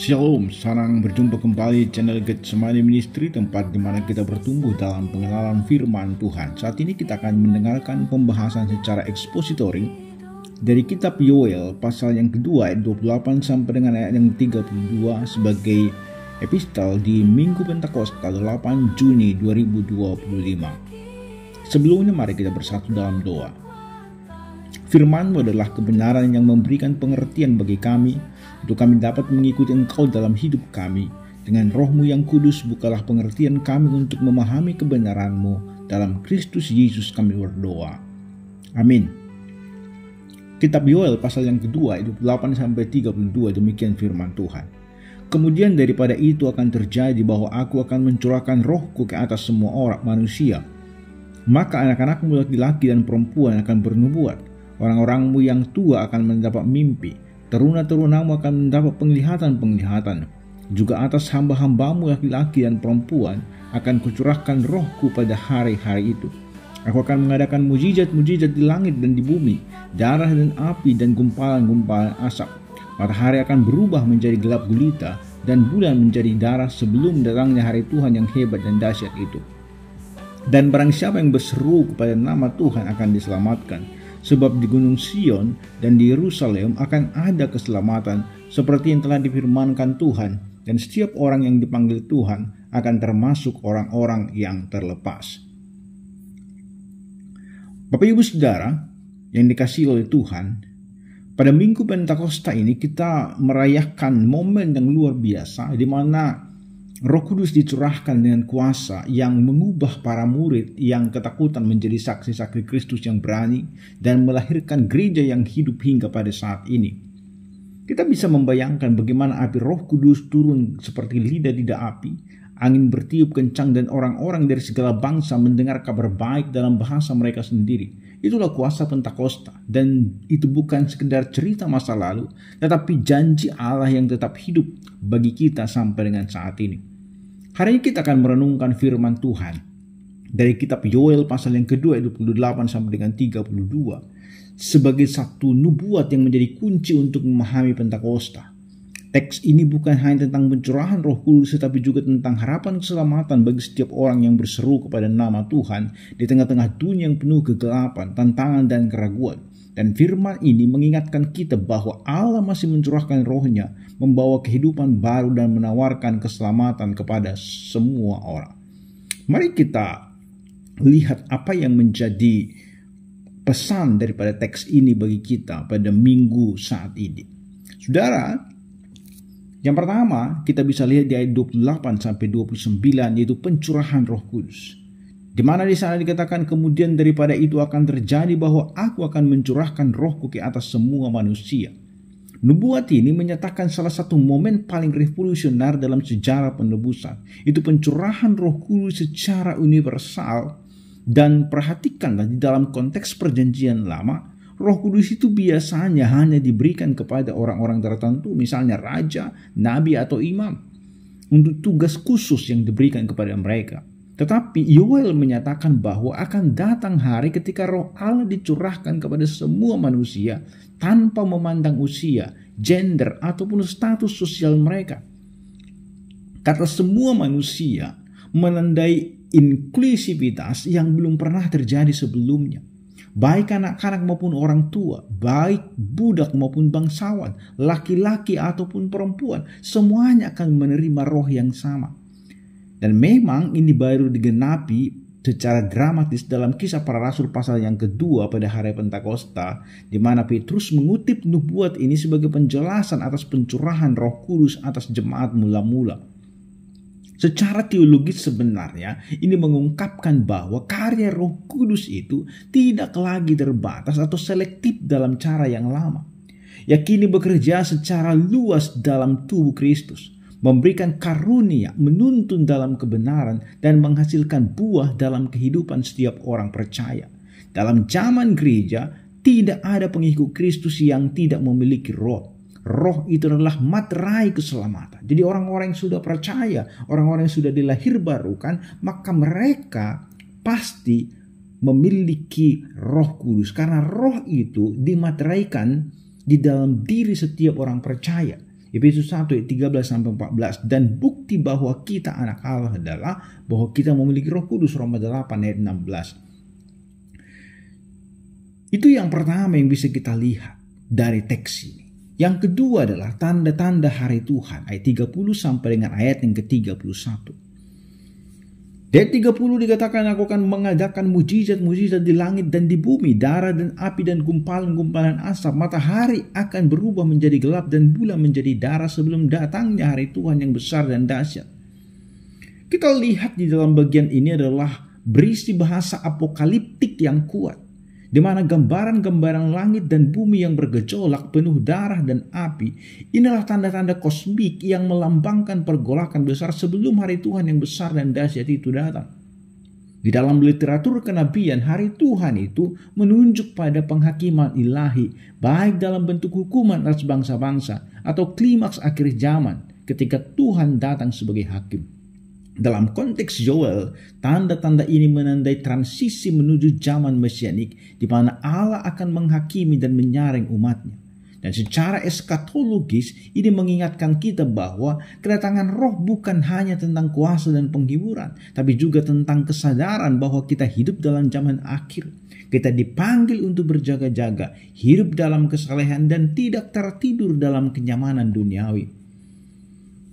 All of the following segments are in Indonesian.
Shalom, senang berjumpa kembali di channel Getsemani Ministry, tempat di mana kita bertumbuh dalam pengenalan firman Tuhan. Saat ini kita akan mendengarkan pembahasan secara ekspositori dari kitab Yoel pasal yang kedua ayat 28 sampai dengan ayat yang 32 sebagai epistel di Minggu Pentakosta 8 Juni 2025. Sebelumnya mari kita bersatu dalam doa. Firman-Mu adalah kebenaran yang memberikan pengertian bagi kami, untuk kami dapat mengikuti Engkau dalam hidup kami. Dengan Roh-Mu yang kudus, bukalah pengertian kami untuk memahami kebenaran-Mu. Dalam Kristus Yesus kami berdoa. Amin. Kitab Yoel pasal yang kedua, 28-32, demikian firman Tuhan. Kemudian daripada itu akan terjadi bahwa aku akan mencurahkan Roh-Ku ke atas semua orang manusia. Maka anak-anakmu laki-laki dan perempuan akan bernubuat. Orang-orangmu yang tua akan mendapat mimpi, teruna-terunamu akan mendapat penglihatan-penglihatan. Juga atas hamba-hambamu laki-laki dan perempuan akan kucurahkan Roh-Ku pada hari-hari itu. Aku akan mengadakan mujizat-mujizat di langit dan di bumi, darah dan api dan gumpalan-gumpalan asap. Matahari akan berubah menjadi gelap gulita dan bulan menjadi darah sebelum datangnya hari Tuhan yang hebat dan dahsyat itu. Dan barang siapa yang berseru kepada nama Tuhan akan diselamatkan. Sebab di Gunung Sion dan di Yerusalem akan ada keselamatan seperti yang telah difirmankan Tuhan, dan setiap orang yang dipanggil Tuhan akan termasuk orang-orang yang terlepas. Bapak Ibu Saudara yang dikasihi oleh Tuhan, pada Minggu Pentakosta ini kita merayakan momen yang luar biasa di mana Roh Kudus dicurahkan dengan kuasa yang mengubah para murid yang ketakutan menjadi saksi-saksi Kristus yang berani dan melahirkan gereja yang hidup hingga pada saat ini. Kita bisa membayangkan bagaimana api Roh Kudus turun seperti lidah api, angin bertiup kencang dan orang-orang dari segala bangsa mendengar kabar baik dalam bahasa mereka sendiri. Itulah kuasa Pentakosta, dan itu bukan sekedar cerita masa lalu, tetapi janji Allah yang tetap hidup bagi kita sampai dengan saat ini. Hari ini kita akan merenungkan firman Tuhan dari kitab Yoel pasal yang kedua 28 sampai dengan 32 sebagai satu nubuat yang menjadi kunci untuk memahami Pentakosta. Teks ini bukan hanya tentang pencurahan Roh Kudus, tetapi juga tentang harapan keselamatan bagi setiap orang yang berseru kepada nama Tuhan di tengah-tengah dunia yang penuh kegelapan, tantangan dan keraguan. Dan firman ini mengingatkan kita bahwa Allah masih mencurahkan Roh-Nya, membawa kehidupan baru dan menawarkan keselamatan kepada semua orang. Mari kita lihat apa yang menjadi pesan daripada teks ini bagi kita pada minggu saat ini. Saudara, yang pertama kita bisa lihat di ayat 28-29, yaitu pencurahan Roh Kudus. Di mana di sana dikatakan kemudian daripada itu akan terjadi bahwa aku akan mencurahkan Roh-Ku ke atas semua manusia. Nubuat ini menyatakan salah satu momen paling revolusioner dalam sejarah penebusan. Itu pencurahan Roh Kudus secara universal, dan perhatikanlah di dalam konteks perjanjian lama, Roh Kudus itu biasanya hanya diberikan kepada orang-orang tertentu, misalnya raja, nabi atau imam, untuk tugas khusus yang diberikan kepada mereka. Tetapi Yoel menyatakan bahwa akan datang hari ketika Roh Allah dicurahkan kepada semua manusia tanpa memandang usia, gender, ataupun status sosial mereka. Kata semua manusia menandai inklusivitas yang belum pernah terjadi sebelumnya. Baik anak-anak maupun orang tua, baik budak maupun bangsawan, laki-laki ataupun perempuan, semuanya akan menerima roh yang sama. Dan memang ini baru digenapi secara dramatis dalam Kisah Para Rasul pasal yang kedua pada hari Pentakosta, di mana Petrus mengutip nubuat ini sebagai penjelasan atas pencurahan Roh Kudus atas jemaat mula-mula. Secara teologis sebenarnya ini mengungkapkan bahwa karya Roh Kudus itu tidak lagi terbatas atau selektif dalam cara yang lama. Ia kini bekerja secara luas dalam tubuh Kristus, memberikan karunia, menuntun dalam kebenaran, dan menghasilkan buah dalam kehidupan setiap orang percaya. Dalam zaman gereja, tidak ada pengikut Kristus yang tidak memiliki roh. Roh itu adalah materai keselamatan. Jadi orang-orang yang sudah percaya, orang-orang yang sudah dilahir barukan, maka mereka pasti memiliki Roh Kudus. Karena roh itu dimateraikan di dalam diri setiap orang percaya. Efesus 1 ayat 13-14. Dan bukti bahwa kita anak Allah adalah bahwa kita memiliki Roh Kudus, Roma 8 ayat 16. Itu yang pertama yang bisa kita lihat dari teks ini. Yang kedua adalah tanda-tanda hari Tuhan, ayat 30 sampai dengan ayat yang ke-31. Di ayat 30 dikatakan, aku akan mengadakan mujizat-mujizat di langit dan di bumi, darah dan api dan gumpalan-gumpalan asap. Matahari akan berubah menjadi gelap dan bulan menjadi darah sebelum datangnya hari Tuhan yang besar dan dahsyat. Kita lihat di dalam bagian ini adalah berisi bahasa apokaliptik yang kuat, di mana gambaran-gambaran langit dan bumi yang bergejolak penuh darah dan api. Inilah tanda-tanda kosmik yang melambangkan pergolakan besar sebelum hari Tuhan yang besar dan dahsyat itu datang. Di dalam literatur kenabian, hari Tuhan itu menunjuk pada penghakiman ilahi, baik dalam bentuk hukuman atas bangsa-bangsa atau klimaks akhir zaman ketika Tuhan datang sebagai hakim. Dalam konteks Yoel, tanda-tanda ini menandai transisi menuju zaman mesianik di mana Allah akan menghakimi dan menyaring umatnya. Dan secara eskatologis ini mengingatkan kita bahwa kedatangan Roh bukan hanya tentang kuasa dan penghiburan, tapi juga tentang kesadaran bahwa kita hidup dalam zaman akhir. Kita dipanggil untuk berjaga-jaga, hidup dalam kesalehan dan tidak tertidur dalam kenyamanan duniawi.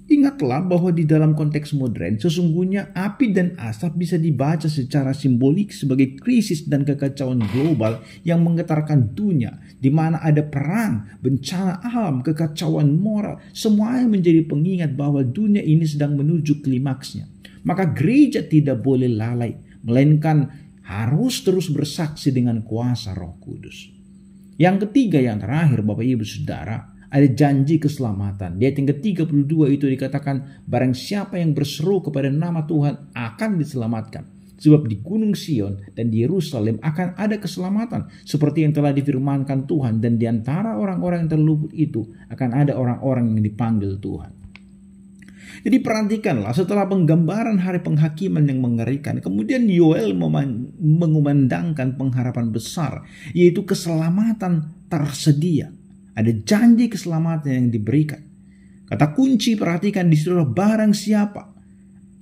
Ingatlah bahwa di dalam konteks modern, sesungguhnya api dan asap bisa dibaca secara simbolik sebagai krisis dan kekacauan global yang menggetarkan dunia, di mana ada perang, bencana alam, kekacauan moral, semuanya menjadi pengingat bahwa dunia ini sedang menuju klimaksnya. Maka gereja tidak boleh lalai, melainkan harus terus bersaksi dengan kuasa Roh Kudus. Yang ketiga, yang terakhir, Bapak Ibu Saudara, ada janji keselamatan. Di ayat yang ke-32 itu dikatakan, barang siapa yang berseru kepada nama Tuhan akan diselamatkan. Sebab di Gunung Sion dan di Yerusalem akan ada keselamatan, seperti yang telah difirmankan Tuhan, dan di antara orang-orang yang terluput itu akan ada orang-orang yang dipanggil Tuhan. Jadi perhatikanlah, setelah penggambaran hari penghakiman yang mengerikan, kemudian Yoel mengumandangkan pengharapan besar, yaitu keselamatan tersedia. Ada janji keselamatan yang diberikan. Kata kunci perhatikan di situ barang siapa.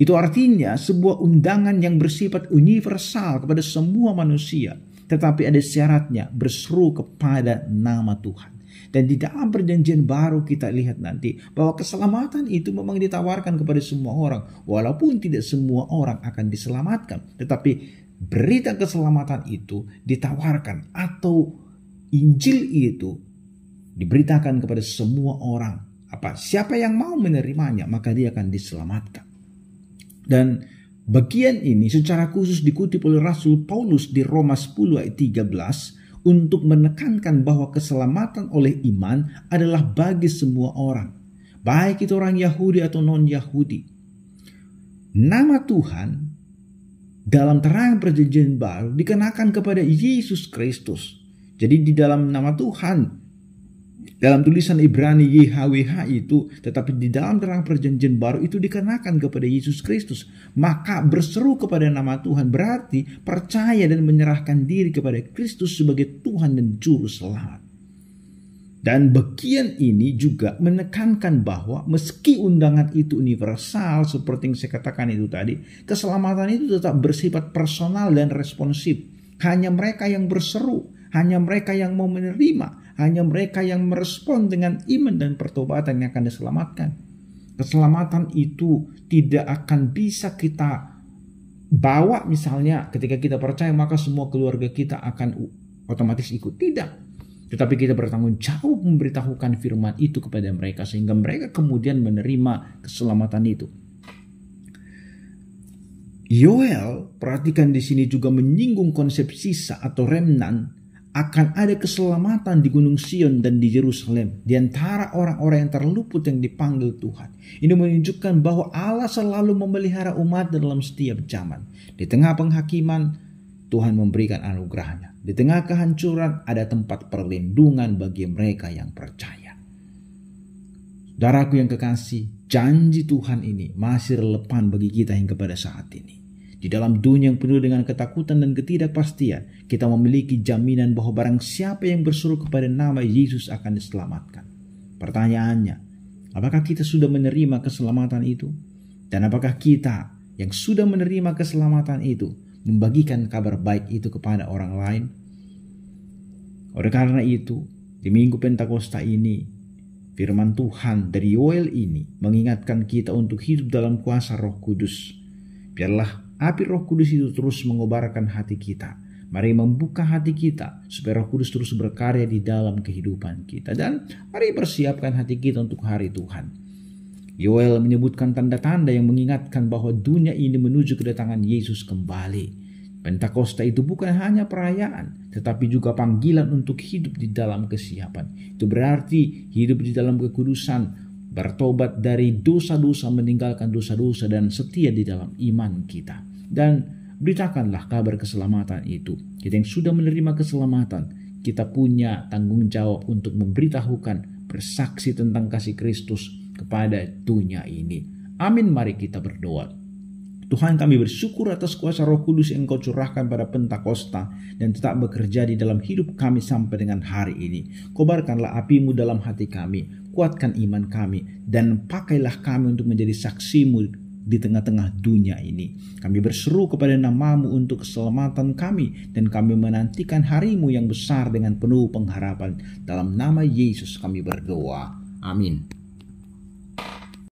Itu artinya sebuah undangan yang bersifat universal kepada semua manusia. Tetapi ada syaratnya, berseru kepada nama Tuhan. Dan di dalam perjanjian baru kita lihat nanti bahwa keselamatan itu memang ditawarkan kepada semua orang. Walaupun tidak semua orang akan diselamatkan. Tetapi berita keselamatan itu ditawarkan atau Injil itu diberitakan kepada semua orang. Siapa yang mau menerimanya, maka dia akan diselamatkan. Dan bagian ini secara khusus dikutip oleh Rasul Paulus di Roma 10 ayat 13 untuk menekankan bahwa keselamatan oleh iman adalah bagi semua orang, baik itu orang Yahudi atau non-Yahudi. Nama Tuhan dalam terang perjanjian baru dikenakan kepada Yesus Kristus. Jadi di dalam nama Tuhan, dalam tulisan Ibrani YHWH itu, tetapi di dalam terang perjanjian baru itu dikenakan kepada Yesus Kristus. Maka berseru kepada nama Tuhan berarti percaya dan menyerahkan diri kepada Kristus sebagai Tuhan dan Juru Selamat. Dan bagian ini juga menekankan bahwa meski undangan itu universal seperti yang saya katakan itu tadi, keselamatan itu tetap bersifat personal dan responsif. Hanya mereka yang berseru, hanya mereka yang mau menerima, hanya mereka yang merespon dengan iman dan pertobatan yang akan diselamatkan. Keselamatan itu tidak akan bisa kita bawa misalnya ketika kita percaya maka semua keluarga kita akan otomatis ikut. Tidak. Tetapi kita bertanggung jawab memberitahukan firman itu kepada mereka sehingga mereka kemudian menerima keselamatan itu. Yoel, perhatikan di sini juga menyinggung konsep sisa atau remnant. Akan ada keselamatan di Gunung Sion dan di Yerusalem di antara orang-orang yang terluput yang dipanggil Tuhan. Ini menunjukkan bahwa Allah selalu memelihara umat dalam setiap zaman. Di tengah penghakiman, Tuhan memberikan anugerahnya. Di tengah kehancuran, ada tempat perlindungan bagi mereka yang percaya. Saudaraku yang kekasih, janji Tuhan ini masih relevan bagi kita hingga pada saat ini. Di dalam dunia yang penuh dengan ketakutan dan ketidakpastian, kita memiliki jaminan bahwa barang siapa yang berseru kepada nama Yesus akan diselamatkan. Pertanyaannya, Apakah kita sudah menerima keselamatan itu? Dan apakah kita yang sudah menerima keselamatan itu membagikan kabar baik itu kepada orang lain? Oleh karena itu, di Minggu Pentakosta ini, firman Tuhan dari Yoel ini mengingatkan kita untuk hidup dalam kuasa Roh Kudus. Biarlah api Roh Kudus itu terus mengobarkan hati kita. Mari membuka hati kita supaya Roh Kudus terus berkarya di dalam kehidupan kita. Dan mari persiapkan hati kita untuk hari Tuhan. Yoel menyebutkan tanda-tanda yang mengingatkan bahwa dunia ini menuju kedatangan Yesus kembali. Pentakosta itu bukan hanya perayaan, tetapi juga panggilan untuk hidup di dalam kesiapan. Itu berarti hidup di dalam kekudusan, bertobat dari dosa-dosa, meninggalkan dosa-dosa, dan setia di dalam iman kita. Dan beritakanlah kabar keselamatan itu. Kita yang sudah menerima keselamatan, kita punya tanggung jawab untuk memberitahukan, bersaksi tentang kasih Kristus kepada dunia ini. Amin, mari kita berdoa. Tuhan, kami bersyukur atas kuasa Roh Kudus yang Engkau curahkan pada Pentakosta dan tetap bekerja di dalam hidup kami sampai dengan hari ini. Kobarkanlah api-Mu dalam hati kami, kuatkan iman kami, dan pakailah kami untuk menjadi saksi-Mu di tengah-tengah dunia ini. Kami berseru kepada nama-Mu untuk keselamatan kami, dan kami menantikan hari-Mu yang besar dengan penuh pengharapan. Dalam nama Yesus kami berdoa. Amin.